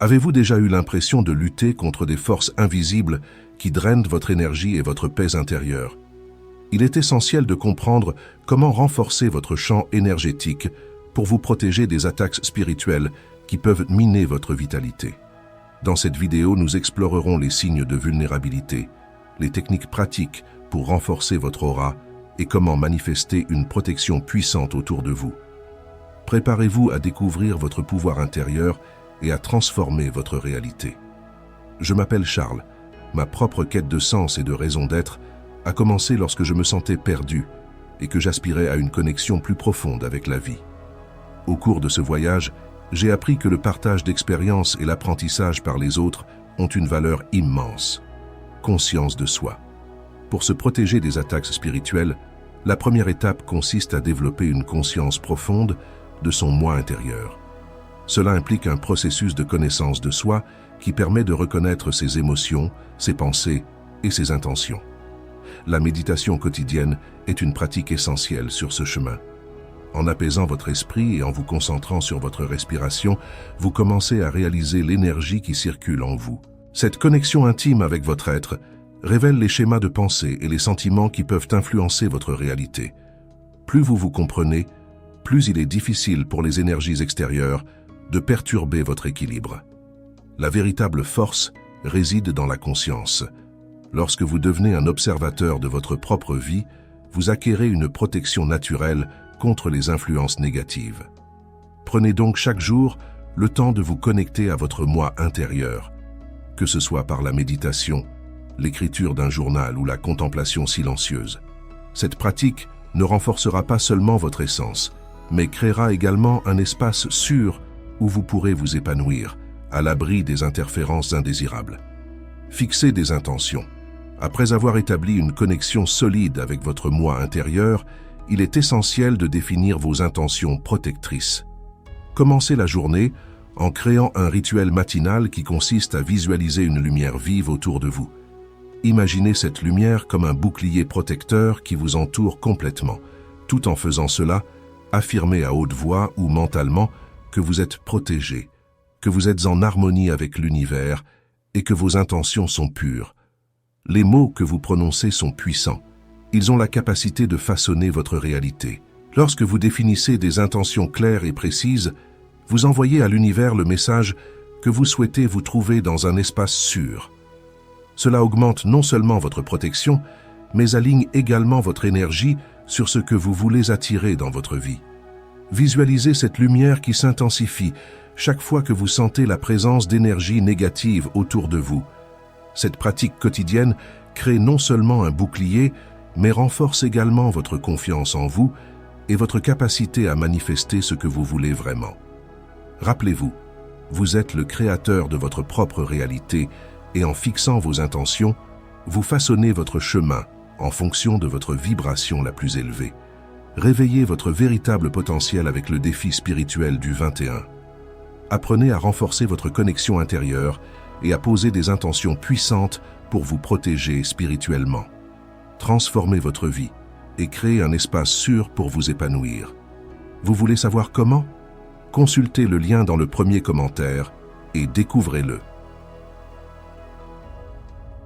Avez-vous déjà eu l'impression de lutter contre des forces invisibles qui drainent votre énergie et votre paix intérieure? Il est essentiel de comprendre comment renforcer votre champ énergétique pour vous protéger des attaques spirituelles qui peuvent miner votre vitalité. Dans cette vidéo, nous explorerons les signes de vulnérabilité, les techniques pratiques pour renforcer votre aura et comment manifester une protection puissante autour de vous. Préparez-vous à découvrir votre pouvoir intérieur et à transformer votre réalité. Je m'appelle Charles. Ma propre quête de sens et de raison d'être a commencé lorsque je me sentais perdu et que j'aspirais à une connexion plus profonde avec la vie. Au cours de ce voyage, j'ai appris que le partage d'expériences et l'apprentissage par les autres ont une valeur immense. Conscience de soi. Pour se protéger des attaques spirituelles, la première étape consiste à développer une conscience profonde de son moi intérieur. Cela implique un processus de connaissance de soi qui permet de reconnaître ses émotions, ses pensées et ses intentions. La méditation quotidienne est une pratique essentielle sur ce chemin. En apaisant votre esprit et en vous concentrant sur votre respiration, vous commencez à réaliser l'énergie qui circule en vous. Cette connexion intime avec votre être révèle les schémas de pensée et les sentiments qui peuvent influencer votre réalité. Plus vous vous comprenez, plus il est difficile pour les énergies extérieures de perturber votre équilibre. La véritable force réside dans la conscience. Lorsque vous devenez un observateur de votre propre vie, vous acquérez une protection naturelle contre les influences négatives. Prenez donc chaque jour le temps de vous connecter à votre moi intérieur, que ce soit par la méditation, l'écriture d'un journal ou la contemplation silencieuse. Cette pratique ne renforcera pas seulement votre essence, mais créera également un espace sûr où vous pourrez vous épanouir, à l'abri des interférences indésirables. Fixez des intentions. Après avoir établi une connexion solide avec votre moi intérieur, il est essentiel de définir vos intentions protectrices. Commencez la journée en créant un rituel matinal qui consiste à visualiser une lumière vive autour de vous. Imaginez cette lumière comme un bouclier protecteur qui vous entoure complètement. Tout en faisant cela, affirmez à haute voix ou mentalement que vous êtes protégé, que vous êtes en harmonie avec l'univers et que vos intentions sont pures. Les mots que vous prononcez sont puissants. Ils ont la capacité de façonner votre réalité. Lorsque vous définissez des intentions claires et précises, vous envoyez à l'univers le message que vous souhaitez vous trouver dans un espace sûr. Cela augmente non seulement votre protection, mais aligne également votre énergie sur ce que vous voulez attirer dans votre vie. Visualisez cette lumière qui s'intensifie chaque fois que vous sentez la présence d'énergie négative autour de vous. Cette pratique quotidienne crée non seulement un bouclier, mais renforce également votre confiance en vous et votre capacité à manifester ce que vous voulez vraiment. Rappelez-vous, vous êtes le créateur de votre propre réalité et en fixant vos intentions, vous façonnez votre chemin en fonction de votre vibration la plus élevée. Réveillez votre véritable potentiel avec le défi spirituel du 21. Apprenez à renforcer votre connexion intérieure et à poser des intentions puissantes pour vous protéger spirituellement. Transformez votre vie et créez un espace sûr pour vous épanouir. Vous voulez savoir comment? Consultez le lien dans le premier commentaire et découvrez-le.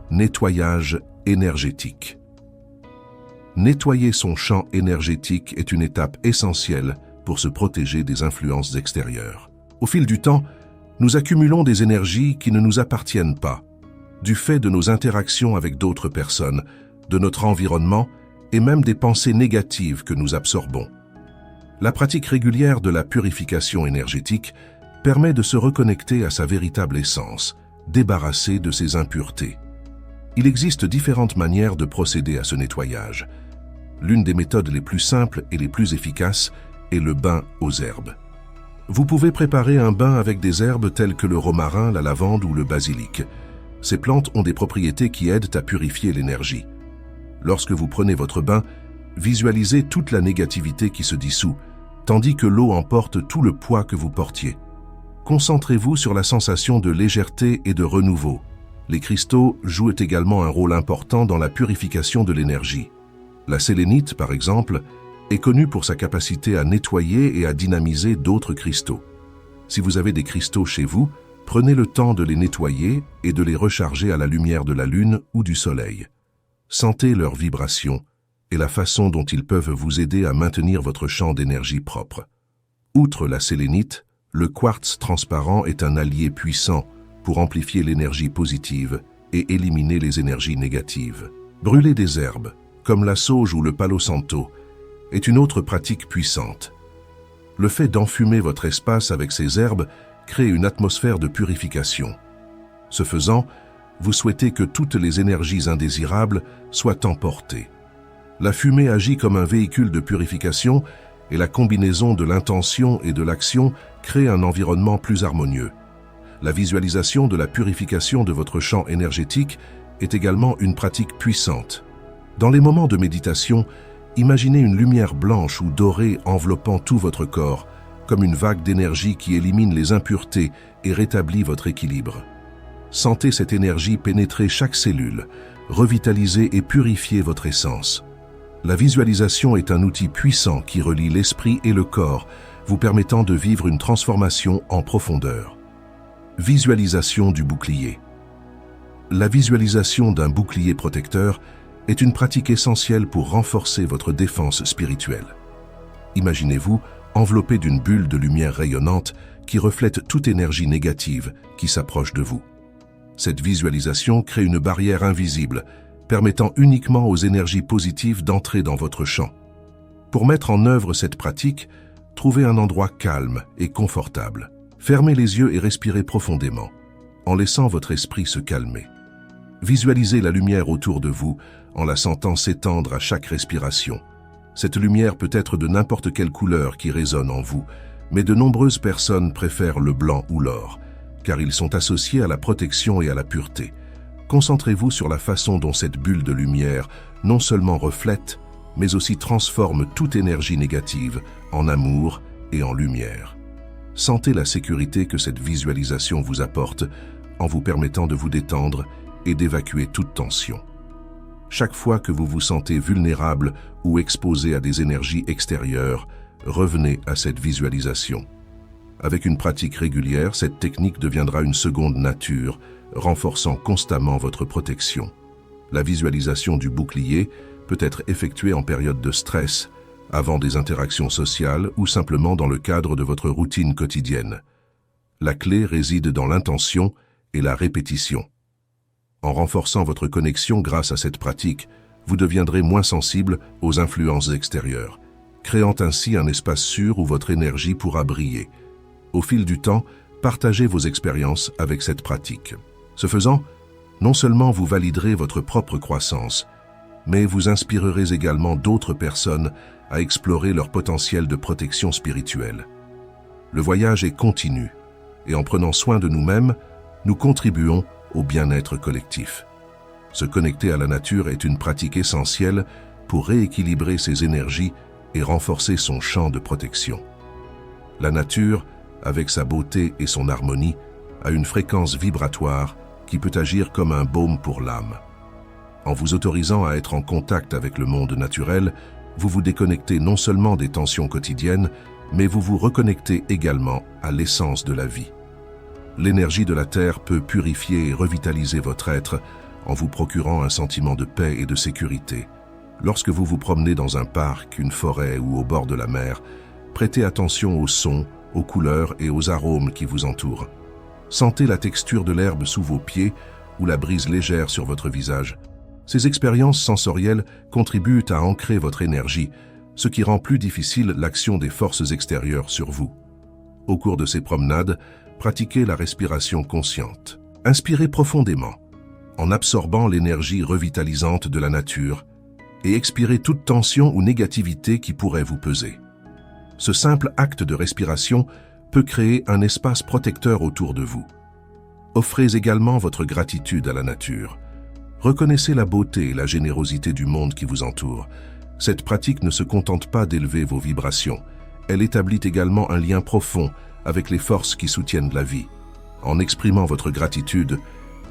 Nettoyage énergétique. Nettoyer son champ énergétique est une étape essentielle pour se protéger des influences extérieures. Au fil du temps, nous accumulons des énergies qui ne nous appartiennent pas, du fait de nos interactions avec d'autres personnes, de notre environnement et même des pensées négatives que nous absorbons. La pratique régulière de la purification énergétique permet de se reconnecter à sa véritable essence, débarrassée de ses impuretés. Il existe différentes manières de procéder à ce nettoyage. L'une des méthodes les plus simples et les plus efficaces est le bain aux herbes. Vous pouvez préparer un bain avec des herbes telles que le romarin, la lavande ou le basilic. Ces plantes ont des propriétés qui aident à purifier l'énergie. Lorsque vous prenez votre bain, visualisez toute la négativité qui se dissout, tandis que l'eau emporte tout le poids que vous portiez. Concentrez-vous sur la sensation de légèreté et de renouveau. Les cristaux jouent également un rôle important dans la purification de l'énergie. La sélénite, par exemple, est connue pour sa capacité à nettoyer et à dynamiser d'autres cristaux. Si vous avez des cristaux chez vous, Prenez le temps de les nettoyer et de les recharger à la lumière de la lune ou du soleil. Sentez leurs vibrations et la façon dont ils peuvent vous aider à maintenir votre champ d'énergie propre. Outre la sélénite, le quartz transparent est un allié puissant pour amplifier l'énergie positive et éliminer les énergies négatives. Brûler des herbes, comme la sauge ou le palo santo, est une autre pratique puissante. Le fait d'enfumer votre espace avec ces herbes crée une atmosphère de purification. Ce faisant, vous souhaitez que toutes les énergies indésirables soient emportées. La fumée agit comme un véhicule de purification et la combinaison de l'intention et de l'action crée un environnement plus harmonieux. La visualisation de la purification de votre champ énergétique est également une pratique puissante. Dans les moments de méditation, imaginez une lumière blanche ou dorée enveloppant tout votre corps, comme une vague d'énergie qui élimine les impuretés et rétablit votre équilibre. Sentez cette énergie pénétrer chaque cellule, revitaliser et purifier votre essence. La visualisation est un outil puissant qui relie l'esprit et le corps, vous permettant de vivre une transformation en profondeur. Visualisation du bouclier. La visualisation d'un bouclier protecteur est une pratique essentielle pour renforcer votre défense spirituelle. Imaginez-vous enveloppé d'une bulle de lumière rayonnante qui reflète toute énergie négative qui s'approche de vous. Cette visualisation crée une barrière invisible, permettant uniquement aux énergies positives d'entrer dans votre champ. Pour mettre en œuvre cette pratique, trouvez un endroit calme et confortable. Fermez les yeux et respirez profondément, en laissant votre esprit se calmer. Visualisez la lumière autour de vous, en la sentant s'étendre à chaque respiration. Cette lumière peut être de n'importe quelle couleur qui résonne en vous, mais de nombreuses personnes préfèrent le blanc ou l'or, car ils sont associés à la protection et à la pureté. Concentrez-vous sur la façon dont cette bulle de lumière non seulement reflète, mais aussi transforme toute énergie négative en amour et en lumière. Sentez la sécurité que cette visualisation vous apporte en vous permettant de vous détendre et d'évacuer toute tension. Chaque fois que vous vous sentez vulnérable ou exposé à des énergies extérieures, revenez à cette visualisation. Avec une pratique régulière, cette technique deviendra une seconde nature, renforçant constamment votre protection. La visualisation du bouclier peut être effectuée en période de stress, avant des interactions sociales ou simplement dans le cadre de votre routine quotidienne. La clé réside dans l'intention et la répétition. En renforçant votre connexion grâce à cette pratique, vous deviendrez moins sensible aux influences extérieures, créant ainsi un espace sûr où votre énergie pourra briller. Au fil du temps, partagez vos expériences avec cette pratique. Ce faisant, non seulement vous validerez votre propre croissance, mais vous inspirerez également d'autres personnes à explorer leur potentiel de protection spirituelle. Le voyage est continu, et en prenant soin de nous-mêmes, nous contribuons au bien-être collectif. Se connecter à la nature est une pratique essentielle pour rééquilibrer ses énergies et renforcer son champ de protection. La nature, avec sa beauté et son harmonie, a une fréquence vibratoire qui peut agir comme un baume pour l'âme. En vous autorisant à être en contact avec le monde naturel, vous vous déconnectez non seulement des tensions quotidiennes, mais vous vous reconnectez également à l'essence de la vie. L'énergie de la Terre peut purifier et revitaliser votre être en vous procurant un sentiment de paix et de sécurité. Lorsque vous vous promenez dans un parc, une forêt ou au bord de la mer, prêtez attention aux sons, aux couleurs et aux arômes qui vous entourent. Sentez la texture de l'herbe sous vos pieds ou la brise légère sur votre visage. Ces expériences sensorielles contribuent à ancrer votre énergie, ce qui rend plus difficile l'action des forces extérieures sur vous. Au cours de ces promenades, pratiquez la respiration consciente. Inspirez profondément, en absorbant l'énergie revitalisante de la nature, et expirez toute tension ou négativité qui pourrait vous peser. Ce simple acte de respiration peut créer un espace protecteur autour de vous. Offrez également votre gratitude à la nature. Reconnaissez la beauté et la générosité du monde qui vous entoure. Cette pratique ne se contente pas d'élever vos vibrations. Elle établit également un lien profond avec les forces qui soutiennent la vie. En exprimant votre gratitude,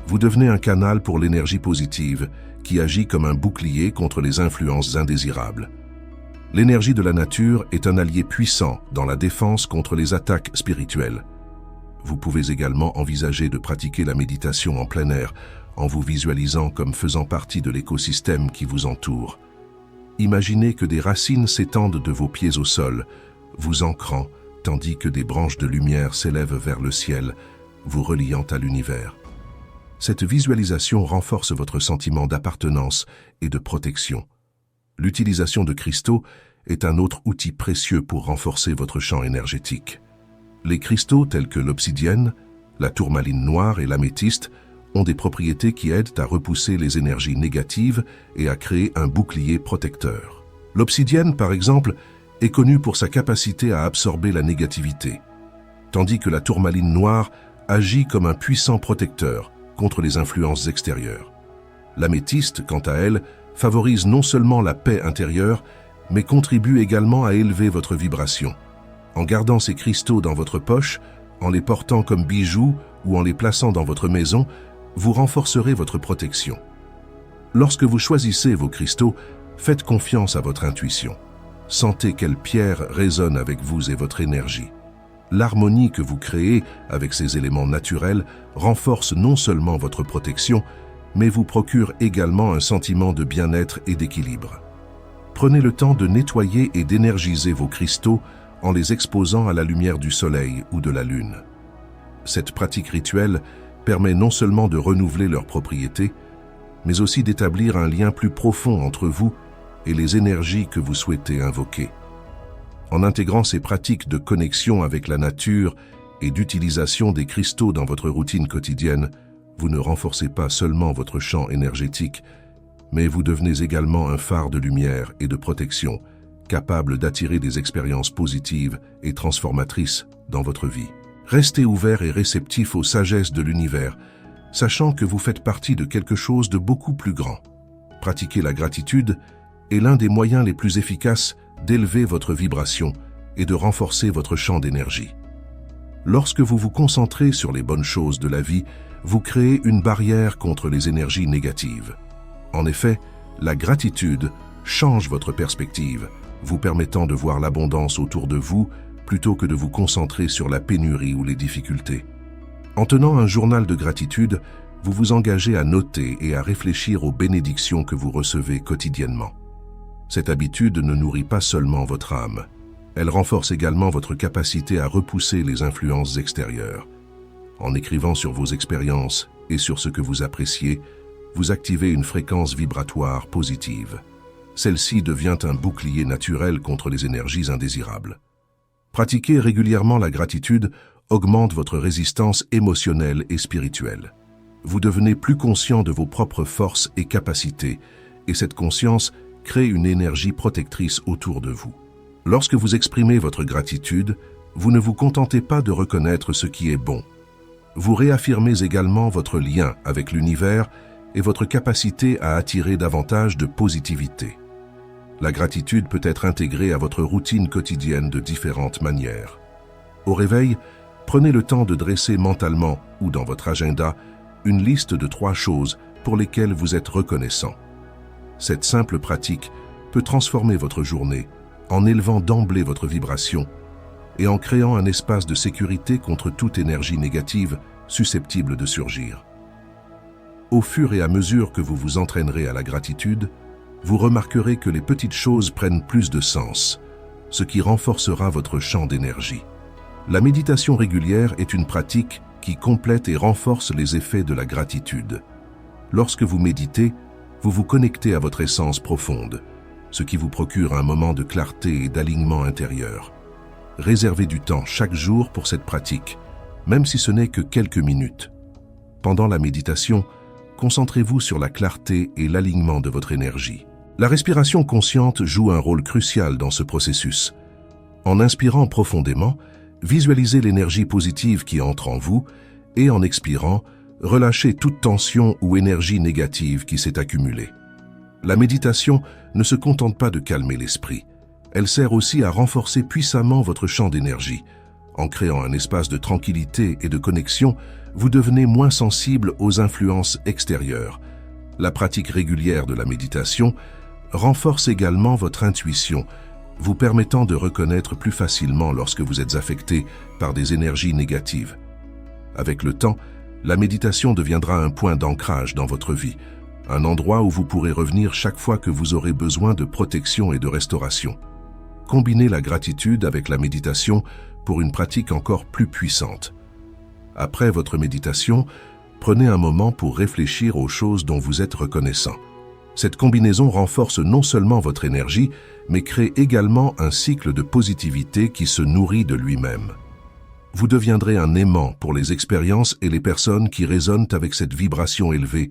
vous devenez un canal pour l'énergie positive qui agit comme un bouclier contre les influences indésirables. L'énergie de la nature est un allié puissant dans la défense contre les attaques spirituelles. Vous pouvez également envisager de pratiquer la méditation en plein air, en vous visualisant comme faisant partie de l'écosystème qui vous entoure. Imaginez que des racines s'étendent de vos pieds au sol, vous ancrant, tandis que des branches de lumière s'élèvent vers le ciel, vous reliant à l'univers. Cette visualisation renforce votre sentiment d'appartenance et de protection. L'utilisation de cristaux est un autre outil précieux pour renforcer votre champ énergétique. Les cristaux tels que l'obsidienne, la tourmaline noire et l'améthyste ont des propriétés qui aident à repousser les énergies négatives et à créer un bouclier protecteur. L'obsidienne, par exemple, est connue pour sa capacité à absorber la négativité, tandis que la tourmaline noire agit comme un puissant protecteur contre les influences extérieures. L'améthyste, quant à elle, favorise non seulement la paix intérieure, mais contribue également à élever votre vibration. En gardant ces cristaux dans votre poche, en les portant comme bijoux ou en les plaçant dans votre maison, vous renforcerez votre protection. Lorsque vous choisissez vos cristaux, faites confiance à votre intuition. Sentez quelle pierre résonne avec vous et votre énergie. L'harmonie que vous créez avec ces éléments naturels renforce non seulement votre protection, mais vous procure également un sentiment de bien-être et d'équilibre. Prenez le temps de nettoyer et d'énergiser vos cristaux en les exposant à la lumière du soleil ou de la lune. Cette pratique rituelle permet non seulement de renouveler leurs propriétés, mais aussi d'établir un lien plus profond entre vous et les énergies que vous souhaitez invoquer. En intégrant ces pratiques de connexion avec la nature et d'utilisation des cristaux dans votre routine quotidienne, vous ne renforcez pas seulement votre champ énergétique, mais vous devenez également un phare de lumière et de protection, capable d'attirer des expériences positives et transformatrices dans votre vie. Restez ouvert et réceptif aux sagesses de l'univers, sachant que vous faites partie de quelque chose de beaucoup plus grand. Pratiquer la gratitude est l'un des moyens les plus efficaces d'élever votre vibration et de renforcer votre champ d'énergie. Lorsque vous vous concentrez sur les bonnes choses de la vie, vous créez une barrière contre les énergies négatives. En effet, la gratitude change votre perspective, vous permettant de voir l'abondance autour de vous plutôt que de vous concentrer sur la pénurie ou les difficultés. En tenant un journal de gratitude, vous vous engagez à noter et à réfléchir aux bénédictions que vous recevez quotidiennement. Cette habitude ne nourrit pas seulement votre âme, elle renforce également votre capacité à repousser les influences extérieures. En écrivant sur vos expériences et sur ce que vous appréciez, vous activez une fréquence vibratoire positive. Celle-ci devient un bouclier naturel contre les énergies indésirables. Pratiquer régulièrement la gratitude augmente votre résistance émotionnelle et spirituelle. Vous devenez plus conscient de vos propres forces et capacités, et cette conscience crée une énergie protectrice autour de vous. Lorsque vous exprimez votre gratitude, vous ne vous contentez pas de reconnaître ce qui est bon. Vous réaffirmez également votre lien avec l'univers et votre capacité à attirer davantage de positivité. La gratitude peut être intégrée à votre routine quotidienne de différentes manières. Au réveil, prenez le temps de dresser mentalement ou dans votre agenda une liste de 3 choses pour lesquelles vous êtes reconnaissant. Cette simple pratique peut transformer votre journée en élevant d'emblée votre vibration et en créant un espace de sécurité contre toute énergie négative susceptible de surgir. Au fur et à mesure que vous vous entraînerez à la gratitude, vous remarquerez que les petites choses prennent plus de sens, ce qui renforcera votre champ d'énergie. La méditation régulière est une pratique qui complète et renforce les effets de la gratitude. Lorsque vous méditez, vous vous connectez à votre essence profonde, ce qui vous procure un moment de clarté et d'alignement intérieur. Réservez du temps chaque jour pour cette pratique, même si ce n'est que quelques minutes. Pendant la méditation, concentrez-vous sur la clarté et l'alignement de votre énergie. La respiration consciente joue un rôle crucial dans ce processus. En inspirant profondément, visualisez l'énergie positive qui entre en vous et en expirant, relâchez toute tension ou énergie négative qui s'est accumulée. La méditation ne se contente pas de calmer l'esprit. Elle sert aussi à renforcer puissamment votre champ d'énergie. En créant un espace de tranquillité et de connexion, vous devenez moins sensible aux influences extérieures. La pratique régulière de la méditation renforce également votre intuition, vous permettant de reconnaître plus facilement lorsque vous êtes affecté par des énergies négatives. Avec le temps, la méditation deviendra un point d'ancrage dans votre vie, un endroit où vous pourrez revenir chaque fois que vous aurez besoin de protection et de restauration. Combinez la gratitude avec la méditation pour une pratique encore plus puissante. Après votre méditation, prenez un moment pour réfléchir aux choses dont vous êtes reconnaissant. Cette combinaison renforce non seulement votre énergie, mais crée également un cycle de positivité qui se nourrit de lui-même. Vous deviendrez un aimant pour les expériences et les personnes qui résonnent avec cette vibration élevée,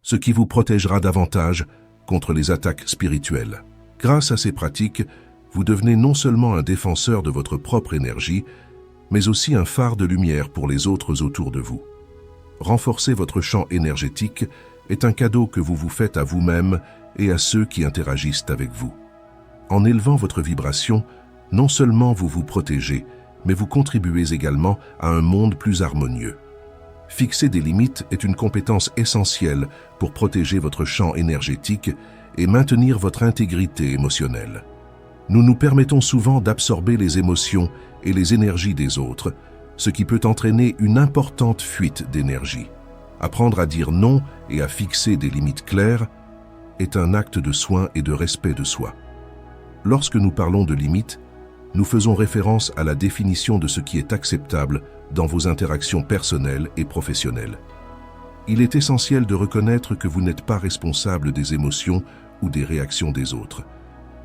ce qui vous protégera davantage contre les attaques spirituelles. Grâce à ces pratiques, vous devenez non seulement un défenseur de votre propre énergie, mais aussi un phare de lumière pour les autres autour de vous. Renforcer votre champ énergétique est un cadeau que vous vous faites à vous-même et à ceux qui interagissent avec vous. En élevant votre vibration, non seulement vous vous protégez, mais vous contribuez également à un monde plus harmonieux. Fixer des limites est une compétence essentielle pour protéger votre champ énergétique et maintenir votre intégrité émotionnelle. Nous nous permettons souvent d'absorber les émotions et les énergies des autres, ce qui peut entraîner une importante fuite d'énergie. Apprendre à dire non et à fixer des limites claires est un acte de soin et de respect de soi. Lorsque nous parlons de limites, nous faisons référence à la définition de ce qui est acceptable dans vos interactions personnelles et professionnelles. Il est essentiel de reconnaître que vous n'êtes pas responsable des émotions ou des réactions des autres.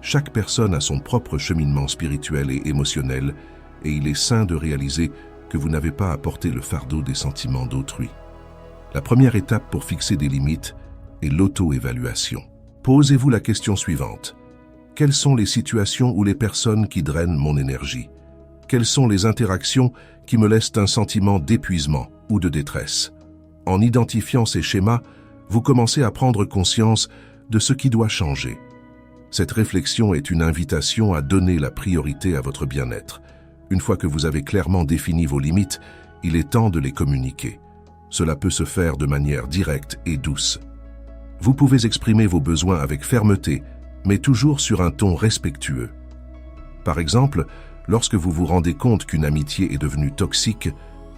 Chaque personne a son propre cheminement spirituel et émotionnel, et il est sain de réaliser que vous n'avez pas à porter le fardeau des sentiments d'autrui. La première étape pour fixer des limites est l'auto-évaluation. Posez-vous la question suivante. Quelles sont les situations ou les personnes qui drainent mon énergie? Quelles sont les interactions qui me laissent un sentiment d'épuisement ou de détresse? En identifiant ces schémas, vous commencez à prendre conscience de ce qui doit changer. Cette réflexion est une invitation à donner la priorité à votre bien-être. Une fois que vous avez clairement défini vos limites, il est temps de les communiquer. Cela peut se faire de manière directe et douce. Vous pouvez exprimer vos besoins avec fermeté, mais toujours sur un ton respectueux. Par exemple, lorsque vous vous rendez compte qu'une amitié est devenue toxique,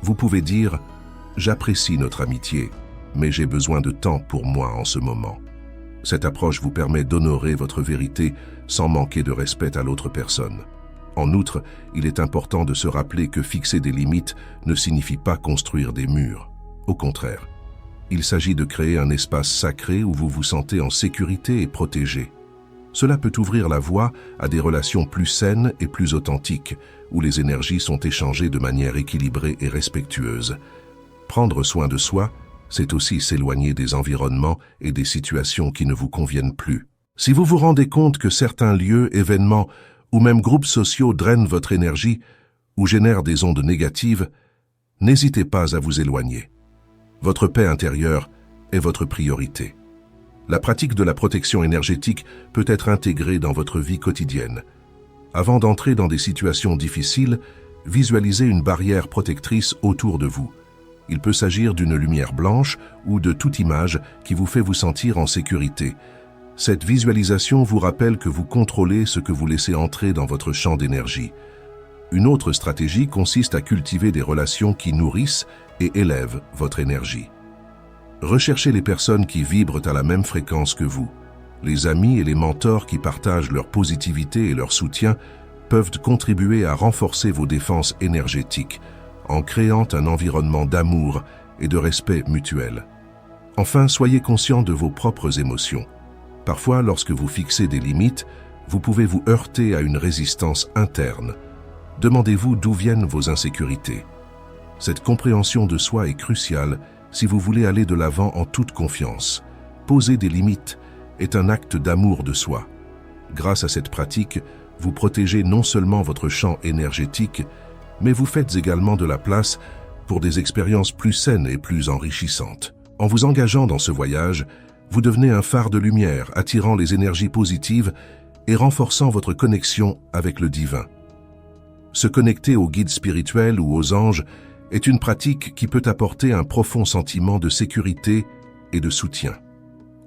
vous pouvez dire « J'apprécie notre amitié, mais j'ai besoin de temps pour moi en ce moment ». Cette approche vous permet d'honorer votre vérité sans manquer de respect à l'autre personne. En outre, il est important de se rappeler que fixer des limites ne signifie pas construire des murs. Au contraire, il s'agit de créer un espace sacré où vous vous sentez en sécurité et protégé. Cela peut ouvrir la voie à des relations plus saines et plus authentiques, où les énergies sont échangées de manière équilibrée et respectueuse. Prendre soin de soi, c'est aussi s'éloigner des environnements et des situations qui ne vous conviennent plus. Si vous vous rendez compte que certains lieux, événements ou même groupes sociaux drainent votre énergie ou génèrent des ondes négatives, n'hésitez pas à vous éloigner. Votre paix intérieure est votre priorité. La pratique de la protection énergétique peut être intégrée dans votre vie quotidienne. Avant d'entrer dans des situations difficiles, visualisez une barrière protectrice autour de vous. Il peut s'agir d'une lumière blanche ou de toute image qui vous fait vous sentir en sécurité. Cette visualisation vous rappelle que vous contrôlez ce que vous laissez entrer dans votre champ d'énergie. Une autre stratégie consiste à cultiver des relations qui nourrissent et élèvent votre énergie. Recherchez les personnes qui vibrent à la même fréquence que vous. Les amis et les mentors qui partagent leur positivité et leur soutien peuvent contribuer à renforcer vos défenses énergétiques en créant un environnement d'amour et de respect mutuel. Enfin, soyez conscient de vos propres émotions. Parfois, lorsque vous fixez des limites, vous pouvez vous heurter à une résistance interne. Demandez-vous d'où viennent vos insécurités. Cette compréhension de soi est cruciale si vous voulez aller de l'avant en toute confiance. Poser des limites est un acte d'amour de soi. Grâce à cette pratique, vous protégez non seulement votre champ énergétique, mais vous faites également de la place pour des expériences plus saines et plus enrichissantes. En vous engageant dans ce voyage, vous devenez un phare de lumière, attirant les énergies positives et renforçant votre connexion avec le divin. Se connecter aux guides spirituels ou aux anges est une pratique qui peut apporter un profond sentiment de sécurité et de soutien.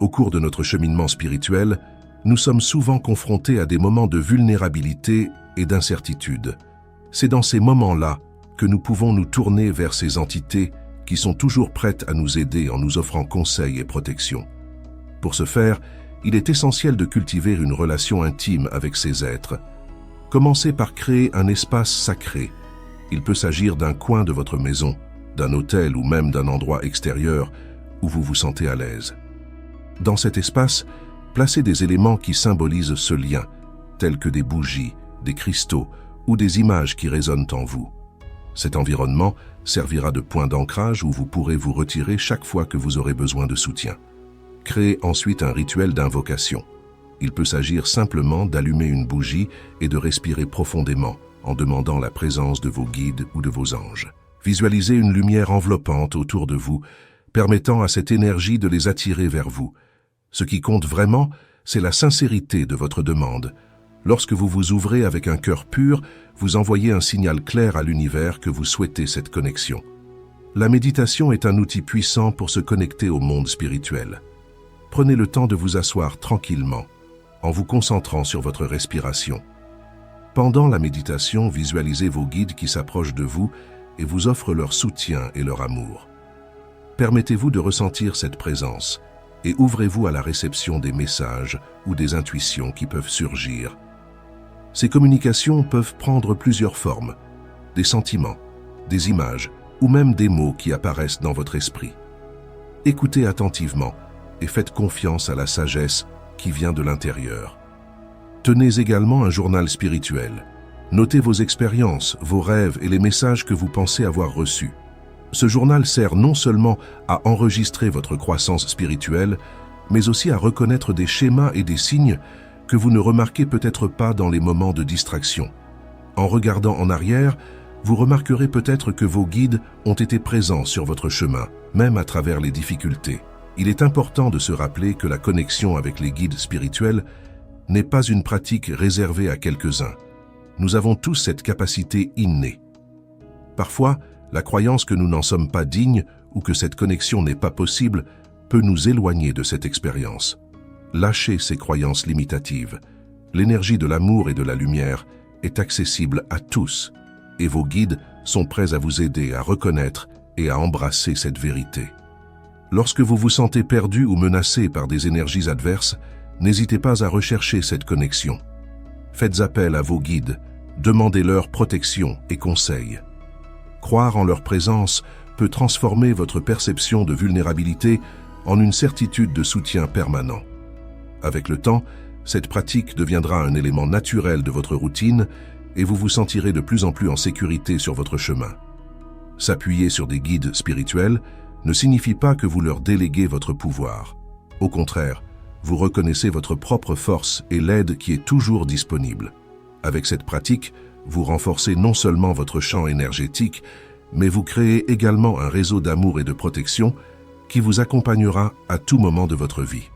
Au cours de notre cheminement spirituel, nous sommes souvent confrontés à des moments de vulnérabilité et d'incertitude. C'est dans ces moments-là que nous pouvons nous tourner vers ces entités qui sont toujours prêtes à nous aider en nous offrant conseils et protection. Pour ce faire, il est essentiel de cultiver une relation intime avec ces êtres. Commencez par créer un espace sacré. Il peut s'agir d'un coin de votre maison, d'un hôtel ou même d'un endroit extérieur où vous vous sentez à l'aise. Dans cet espace, placez des éléments qui symbolisent ce lien, tels que des bougies, des cristaux ou des images qui résonnent en vous. Cet environnement servira de point d'ancrage où vous pourrez vous retirer chaque fois que vous aurez besoin de soutien. Créez ensuite un rituel d'invocation. Il peut s'agir simplement d'allumer une bougie et de respirer profondément en demandant la présence de vos guides ou de vos anges. Visualisez une lumière enveloppante autour de vous, permettant à cette énergie de les attirer vers vous. Ce qui compte vraiment, c'est la sincérité de votre demande. Lorsque vous vous ouvrez avec un cœur pur, vous envoyez un signal clair à l'univers que vous souhaitez cette connexion. La méditation est un outil puissant pour se connecter au monde spirituel. Prenez le temps de vous asseoir tranquillement, en vous concentrant sur votre respiration. Pendant la méditation, visualisez vos guides qui s'approchent de vous et vous offrent leur soutien et leur amour. Permettez-vous de ressentir cette présence et ouvrez-vous à la réception des messages ou des intuitions qui peuvent surgir. Ces communications peuvent prendre plusieurs formes, des sentiments, des images ou même des mots qui apparaissent dans votre esprit. Écoutez attentivement et faites confiance à la sagesse qui vient de l'intérieur. Tenez également un journal spirituel. Notez vos expériences, vos rêves et les messages que vous pensez avoir reçus. Ce journal sert non seulement à enregistrer votre croissance spirituelle, mais aussi à reconnaître des schémas et des signes que vous ne remarquez peut-être pas dans les moments de distraction. En regardant en arrière, vous remarquerez peut-être que vos guides ont été présents sur votre chemin, même à travers les difficultés. Il est important de se rappeler que la connexion avec les guides spirituels n'est pas une pratique réservée à quelques-uns. Nous avons tous cette capacité innée. Parfois, la croyance que nous n'en sommes pas dignes ou que cette connexion n'est pas possible peut nous éloigner de cette expérience. Lâchez ces croyances limitatives. L'énergie de l'amour et de la lumière est accessible à tous, et vos guides sont prêts à vous aider à reconnaître et à embrasser cette vérité. Lorsque vous vous sentez perdu ou menacé par des énergies adverses, n'hésitez pas à rechercher cette connexion. Faites appel à vos guides, demandez-leur protection et conseils. Croire en leur présence peut transformer votre perception de vulnérabilité en une certitude de soutien permanent. Avec le temps, cette pratique deviendra un élément naturel de votre routine et vous vous sentirez de plus en plus en sécurité sur votre chemin. S'appuyer sur des guides spirituels ne signifie pas que vous leur déléguez votre pouvoir. Au contraire, vous reconnaissez votre propre force et l'aide qui est toujours disponible. Avec cette pratique, vous renforcez non seulement votre champ énergétique, mais vous créez également un réseau d'amour et de protection qui vous accompagnera à tout moment de votre vie.